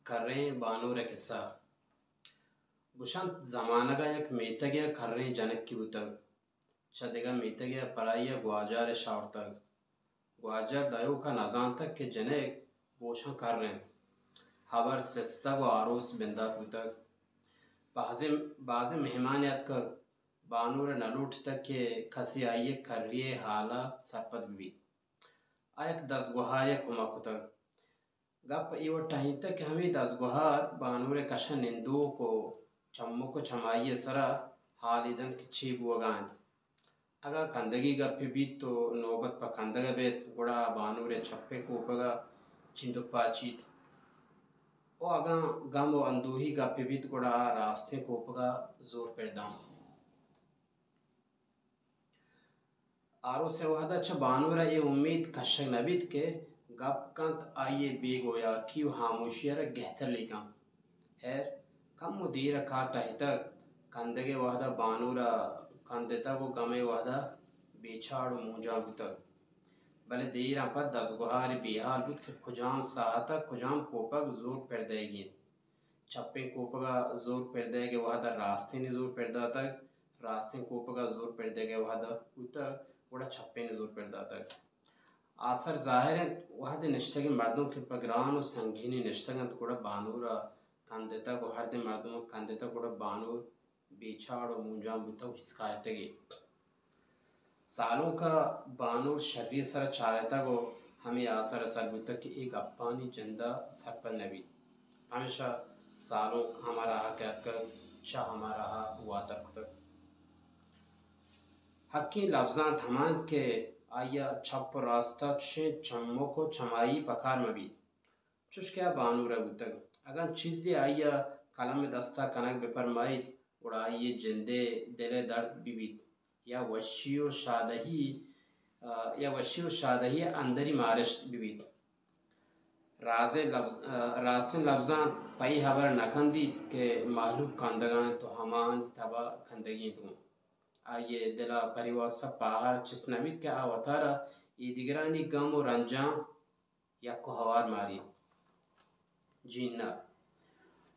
कर्रें बानूर किस्सा गुशांत ज़मानगा यक मीतगया कर्रें जनक की उतग छदेगा मीतगया पराइया ग्वाजार शावरतग ग्वाजार दायो का नजान तक के जनेक बोशा कर्रें हबर सिस्तग व आरोस बिंदा उतग बाज़े मेहमान याद कर बानूर नलूट तक के कसी आइए कर्रिए हाला सरपद भी आयक दस गुहार कुमकुतग गप इव टहिं तक हमें दस गुहार बानूर कशा निंदू को चम्मो को चमाइए सरा हालिदन की छीब वगान अगा कंदगी गप्पी बीत तो नौबत पर कंदगा बेत गुड़ा बानूर छप्पे को उपगा चिंटुक पाची ओ अगा गम व अंदूही गप्पी बीत गुड़ा रास्ते को उपगा जोर पेड़दाम आरो से वहदा छ बानूरा ये उम्मीद कशक नबीत के गप कंत आइए बेगोया क्यों खामोशियर गहतर लिखा है कम मुदीर काटा हितक कंदगे वहदा बानूरा कंदेता को गमे वहदा बेछाड़ मूंजा बुतक भले देर पर दस गुहार बिहाल बुत के खुजाम साहता खुजाम कोपक जोर पेड़ देगी छप्पे कोपगा जोर पेड़ देगे वहदा रास्ते ने जोर पेड़ दाता रास्ते कोपगा जोर पेड़ देगे वहदा उतक बड़ा छप्पे ने जोर पेड़ दाता आसर जाहिर है वहदे निश्चय मर्दों के पगरान और संगीनी निश्चय तो बड़ा बानूरा कंदेता को हर दिन मर्दों कंदेता को बानूर बेछाड़ और मूंजा बुता हिस्कारते गए सालों का बानूर शरीर सर चारता को हमें आसर सर बुता की एक अप्पानी जिंदा सर पर नबी हमेशा सालों हमारा कहत कर शाह हमारा हुआ तक हकी लफ्जान थमान के आया छप रास्ता छे चम्मो को छमाई पखार मबी चुश क्या बानूर बुतक अगर चीज़ें आइया कलम दस्ता कनक बेफरमाई उड़ाइए जिंदे दिले दर्द बीबी या वशियो शादही अंदरी मारिश बीबी रास्ते लफ्जान पई हबर नखंदी के मालूक कंदगान तो हमान तबा खंदगी तुम आइए दिला परिवार सब पहाड़ चिसनवीत के आवतारा ईदिगरानी गम और रंजा या को हवार मारी जीना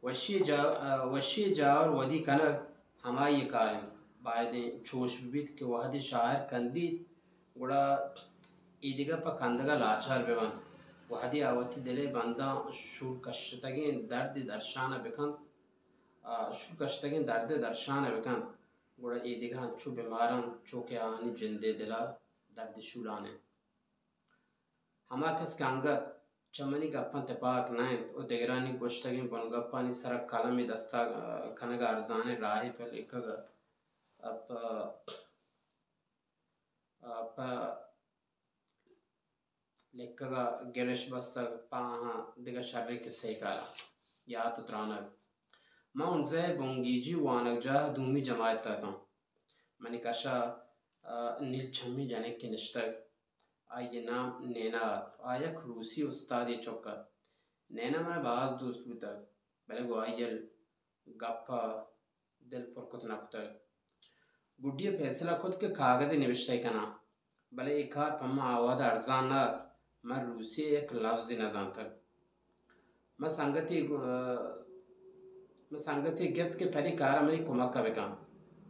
वशी जावर वदी कनक हमारी कारण बायदे छोश बीत के वहदी शायर कंदी गुड़ा ईदिगा पर कंदगा लाचार बेवन वहदी आवती दिले बंदा शुर कश्तगे दर्द दर्शाना बेकन शुर कश्तगे दर्द दर्शाना बेकन गुड़ा ईदिगा छु बीमारन चोके आनी जिंदे दिला दर्द शुलाने हमा कस कंगत चमनी गप्पा तपाक नायत और देगरानी गोश्तगी बनगप्पानी सरक कलमी दस्ता खनगा अर्जाने राही पर लिखगा लिखगा गिरिश बस्तग पाहा दिगा शर्रे के सेकाला या तो त्रानक मां उनसे बोंगीजी वानक जा दूमी जमायत ताता मनी कशा नील छम्मी जाने के निश्तक आइए नाम नैना आयक रूसी उस्ताद चौकत नैना मैंने बाज दोस्त बुतक भले गुआयल गप्पा दिल पर कुत नकुतक गुड्डिया फैसला खुद के कागज निविष्ट कना भले एक हार पम्मा आवाद अर्जान मैं रूसी एक लफ्ज न जानता मैं संगति गिफ्ट के पहली कार मेरी कुमक का बेकाम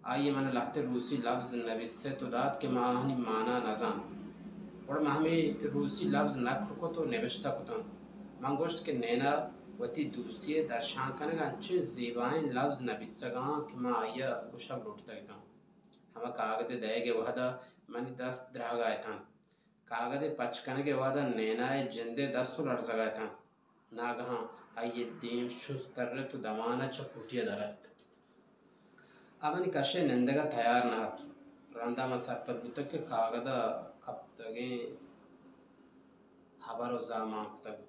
आइए मैंने लाते रूसी लफ्ज नबी से तो दाद के माहनी माना न जान और हमें रूसी लफ्ज नखर को तो निविष्टा को तन मंगोष्ट के नैना वती दोस्ती दर्शांकन का अच्छे ज़ेबाइन लफ्ज नबिस्सगां कि मैं आया गुशब लौटता था हम कागद देगे वहदा मनी 10 द्राग आए था कागद पचकन के वहदा नैनाए जिंदे 10 लड़ सगा था नागहां आइए दीम शुस तरले तो दमाना चकुटिया दरक अमनी कशे नंदगा तैयार ना रंदा में सरपत बुतक के कागदा कब तगे हबर और जामा तक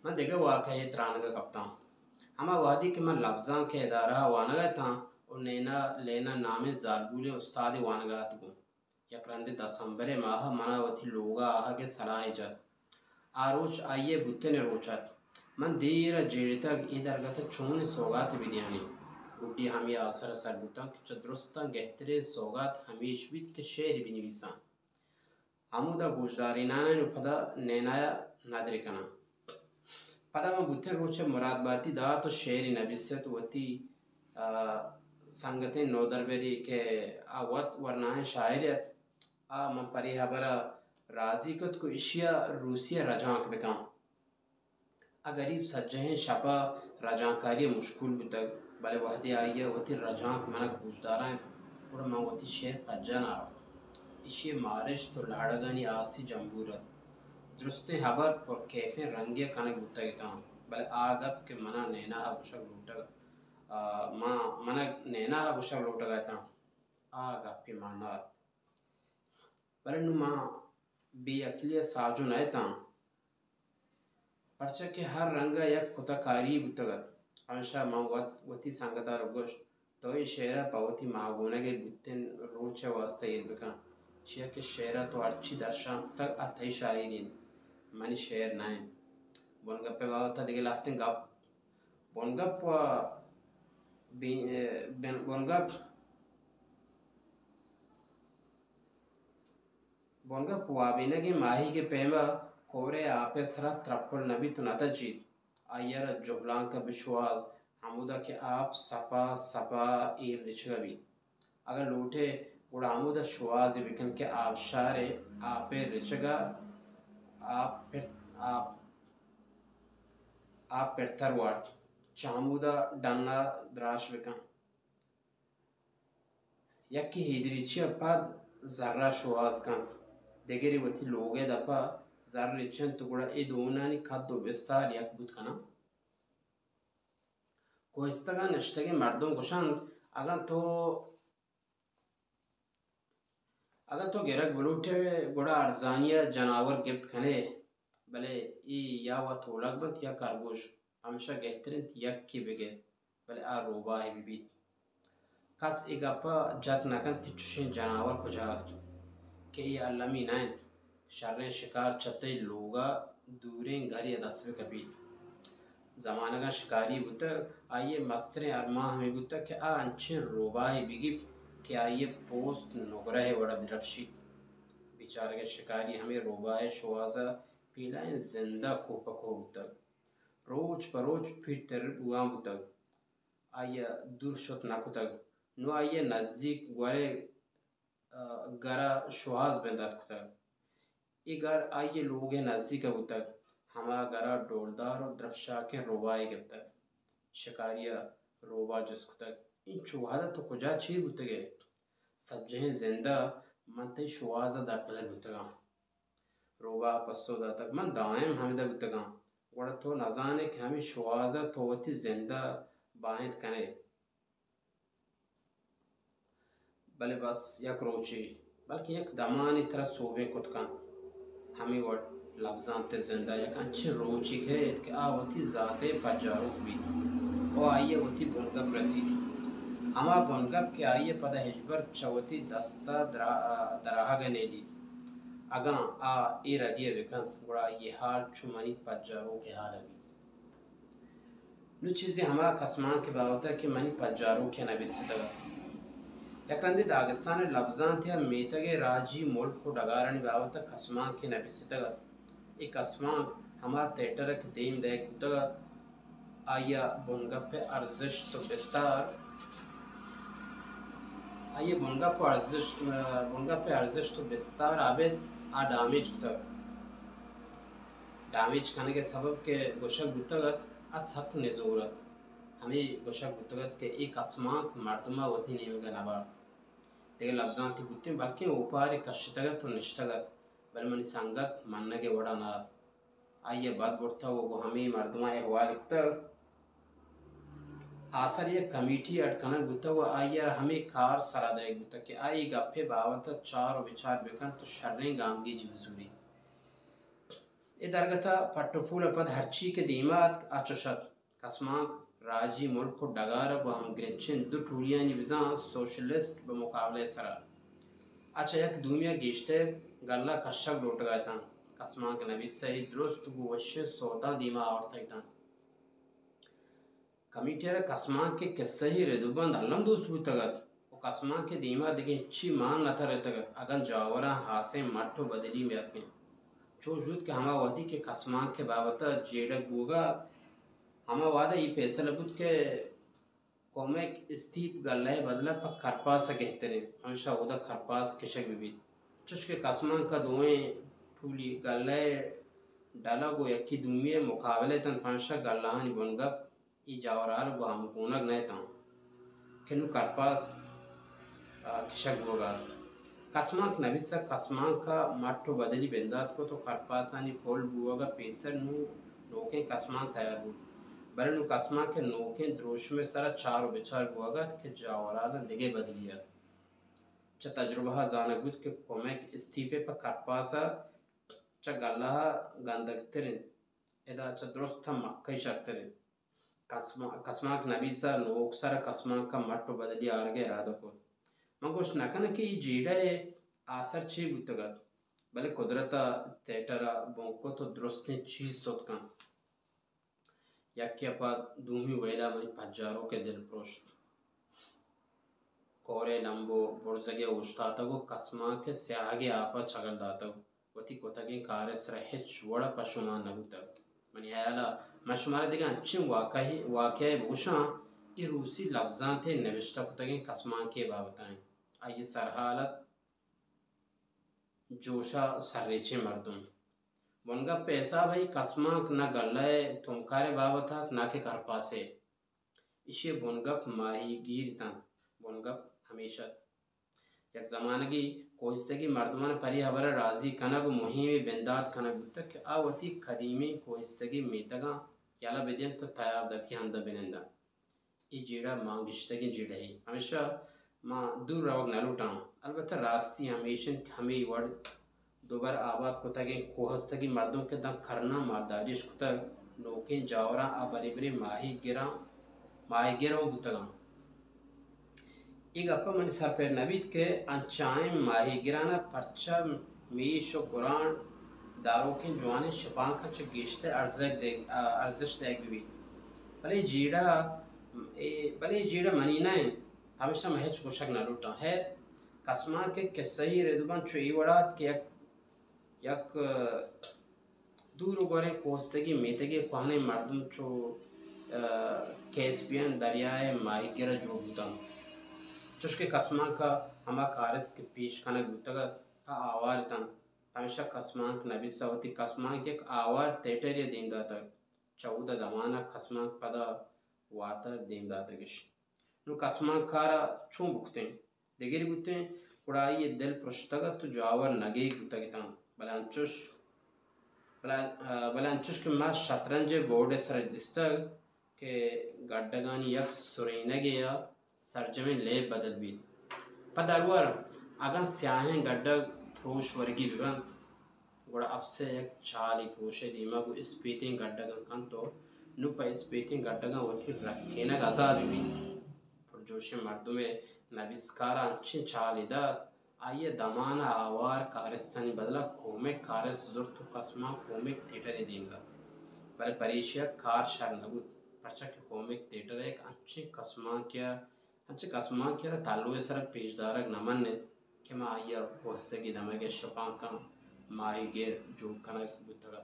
मैं देखा वाक़ई त्राण का कप्तान हमा वादी के मैं लफ्ज़ां के इदारा वानगा था और नैना लेना नामे जालबुले उस्ताद वानगा तको यकरंदे दसंबरे माह मनावती लोगा आह के सलाह जत आरोच आइए बुत्ते ने रोचत मन देर जेड़ तक इधर गत छोने सौगात विद्यानी गुड्डी हमी आसर सरबुतक चद्रुस्ता गहतरे सौगात हमीश बीत के शेर भी निविसान आमुदा गोशदारी नाना नु पदा नैनाया नादरी कना पदा में बुते रोचे मुराद बाती दा तो शेरी नबिस्यत वती संगते नोदरबेरी के आवत वरना शायरियत मन परी हबरा राजी कत को इशिया रूसिया रजाक बेकाम आ गरीब सज्जहें शपा रजाकारी मुश्किल बुतक बले वहदे आइया वती रजाक मनक पूछदारा पुरा मैं वती शेर पज्जना इशिए मारिश तो लाड़गनी आसी जंबूरत दुरुस्ते हबर पर कैफे रंगे कनक बुतगता बले आगप के मना नैना गुशक लूटग माँ मनक नैना गुशक लूटगता आगप के मानात बले नु माँ बेअकलिया साजो नयता परचा के हर रंगा एक खुताकारी बुतगत अंशा माँ वती संगता रुगोश तो ये शेरा पवती मागोना के बुत्तेन रोचे वास्ते इरबका चिया के शेरा तो अच्छी दर्शन तक अथई शायरीन मनी शेर नाय बोनगप्पे वावता दिगे लाते गप बोनगप व बोनगप वाबिना के माही के पेमा कोरे आपे सरा त्रप्पल नबी तो नता जीत आयर जोहलां का विश्वास आमुदा के आप सपा सपा ईर रिचगबी अगर लूटे उड़ा आमुदा शुआज बिकन के आप शारे आपे रिचगा आप फिर तरवार्थ चामुदा डंगा द्राश बिकन यक्की हिदरीची अपा जर्रा शुआज कन देगेरी वती लोगे दपा जर्रिचन तुगड़ा ए दोनानी खाद्दो विस्तार यक बुत कना कोइस्तगा नष्टगे मर्दों कुशंग अगर तो गिरक बलूटे गुड़ा अर्जानिया जनावर गिफ्ट खने भले ई या व थोलक बंत या खरगोश हमेशा गहतरीन यक की बिगे भले आ रोबा है बीबी कस एक अपा जत नकंत कि चुशे जनावर को जास्त के ये अल्लामी नाइन शर्रे शिकार चते लोगा दूरें घर या दसवे कभी जमाना का शिकारी बुता आइए मस्तरे अरमा हमें बुता के आ अंचे रोबा है बिगी कि आइए पोस्ट नोगरा है बड़ा बिरफशी बेचारे के शिकारी हमें रोबा है शुआजा पीलाएं जिंदा को पको बुतक रोज परोज फिर तर बुआ बुतक आइए दूर शत नाकुतक नो आइए नजदीक गुरे गरा शुआज बंदात कुतक इगर आइए लोग नजदीक बुतक हमा गरा डोलदार और द्रफशा के रोबाए गिफ्तक शिकारिया रोबा जिसकुतक इन चुहादा तो कुजा छी बुतगे सज्जहें जिंदा मनते शुआजा दर बदल बुतगा रोबा पस्सो तक मन दाएम हमें बुतगा वड़ा तो नजाने कि हमें शुआजा तो वती जिंदा बाइंद कने भले बस यक रोची बल्कि एक दमानी तरह सोबे कुतकन हमें वट लफ्जांते जिंदा यक अच्छे रोची के आवती जाते पजारुक भी ओ आइए वती बुनगप रसीदी हमा बुनगप के आइए पदा हिजबर चवती दस्ता दराहा गनेली अगा आ ए रदिया विकन गुड़ा ये हाल चुमनी पजारो के हाल अभी नु चीज़ें हमा कसमान के बावता कि मनी पजारो के नबी सिदगा यकरंदी दागिस्तान लफ्जां थे मेतगे राजी मुल्क को डगारनी बावता कसमान के नबी सिदगा एक कसमान हमा तेटर के देम दे कुतगा आया बुनगप पे अर्जिश तो बिस्तार आइए बुनगप पे अर्जिश तो बिस्तार आबे आ डैमेज कुतग डैमेज करने के सबब के गोशक बुतगत आ सक निजूरत हमें गोशक बुतगत के एक असमाक मर्दमा वती नहीं गनाबार ते लफ्जां थे बुत्ते बल्कि ऊपर कश्तगत तो निष्ठगत बल मनी संगत मानने के वड़ा ना आइए बात बुरता वो हमें मर्दमा अहवाल कुतग आसर ये कमेटी अटकना बुता वो आइए हमें कार सरादा एक बुता के आई गप्पे बावत चार विचार बेकन तो शर्रे गामगी जिवजूरी ए दरगता पट्टफूल पद हरची के दीमात आचुशत कसमाक राजी मुल्क को डगार व हम ग्रेंचन दो टूरियानी विजा सोशलिस्ट बमुकाबले सरा अच्छा एक दुनिया गेश्ते गल्ला कशक लौट गया था कसमाक नबी सही दुरुस्त गुवश्य सोता दीमा और था कमिटियर कसमान के किस्से ही रेदुबंद अल्लम दोस्त बुतगत कसमा के दीमा दिगे हिच्ची मान नथा रहतगत अगन जावरा हासे मट्ठो बदली में अथके चो जुत के हमा वहदी के कसमा के बाबत जेडक बुगा हमा वादा ई पैसा लगुत के कोमेक स्तीप गल्ले बदला पर खरपास कहते हमेशा उदा खरपास किशक भी चुश के कसमा का दोएं ठूली गल्ले डाला गो यक्की दुमिये मुकाबले तन हमेशा गल्लाहानी बनगप ई जावराल गो हम कोनक नए ता केनु खरपास किशक बुगा कसमाक नबिसा कसमाक का मट्ठो बदली बेंदात को तो खरपासानी पोल बुगा पेसर नु नोके कसमाक तैयार बु बरनु कसमाक के नोके द्रोश में सरा चार बिचार बुगा के जावराल दिगे बदलिया च तजुर्बा जानगुत के कोमेक इस्तीफे पर खरपासा च गल्ला गंदकतरिन एदा च दुरुस्त मक्कई शक्तरिन कसमाक नबिसा नोक सरा कसमाक का मट्ठो बदली आरगे इरादा को मंगोश नकन की जीड़ा आसर ची गुतगत भले कुदरता तेटरा बोंको तो दुरुस्त चीज तो कन यक्या पा दूमी वेला मई पज्जारों के दिल प्रोस्ट कोरे लंबो बुर्जगे उस्तातगो कसमा के स्यागे आपा चगल दातगो वती कोतगे कारस रहिच वड़ा पशुमान नगुतग मनी आला मशमारा दिगा अच्छी वाकई बुशा ये रूसी लफ्जां थे नविश्ता कोतगे कसमा के बाबताएं आइए सरहालत जोशा सर्रेचे मर्दुम वनगा पैसा भाई कसमाक न गल्ले तुमकारे बाबता ना के कर पासे इसे वनगप माही गिर तन वनगप हमेशा एक जमानगी कोहिस्तगी मर्दमान परी हबर राजी कनग मुहिम बेंदात कनग तक आवती कदीमी कोहिस्तगी मेतगा याला बेदियन तो तयाब दकी हंदा बेनंदा ई जीड़ा मांगिश्तगी जीड़ा ही हमेशा मां दूर रवग नलुटा अलबत्ता रास्ती हमेशा हमें वर्ड दोबार आबाद को तगे कोहस्तगी मर्दों के दम करना मालदारिश को तक नोके जावरा आ बरे बरे माही गिरा बुतगा एक अपा मन सर पर नबीत के अंचाएं माही गिराना परचा मीश और कुरान दारों के जवाने शपांका च गेश्ते अर्जश देख भी भले जीड़ा मनी ना हमेशा महज कोशक न लुटा है कसमा के सही रेदुबन चुई वड़ात के यक दूर गोरे कोस्तगी मेतगे कोहने मर्दम चो कैस्पियन दरियाए माहिगिरा जो बुता चुशके कसमा का हमा कारस के पेश कनक बुतगा आवार तन हमेशा कसमाक नबी सवती कसमाक एक आवार तेटर या दींदा तक 14 दमाना कसमाक पदा वाता दींदा तगिश नु कसमाक कारा छू बुकते देगिर बुते उड़ाई ये दिल पुष्टगा तो जावर नगे बुतगितान बलांचुश के मां शतरंज बोर्ड सर दिस्तग के गड्डगानी यक सुरेनगे या सरजमें ले बदल भी पदरवर अगन स्याहें गड्डा फ्रोश वर्गी विवन गोड़ा अब से एक चाली फ्रोशे दीमा को इस पीतिंग गड्डगन कन तो नुपा इस पीतिंग गड्डगन वथी रखे न गजा भी पुरजोशे मर्दों में नबिस्कारा अच्छी चाली दा आइए दमाना आवार कारस्तानी बदला कोमेक कारस जुर्त कसमा कोमेक थिएटर दीन का बल परीक्षा कार शर नगुत परचा के कोमेक थिएटर एक अच्छे कसमा क्या तालुए सर पेशदारक नमन ने कि मैं आइया कोस्ते की दमे के शपां का माही गेर जो कनक बुतगा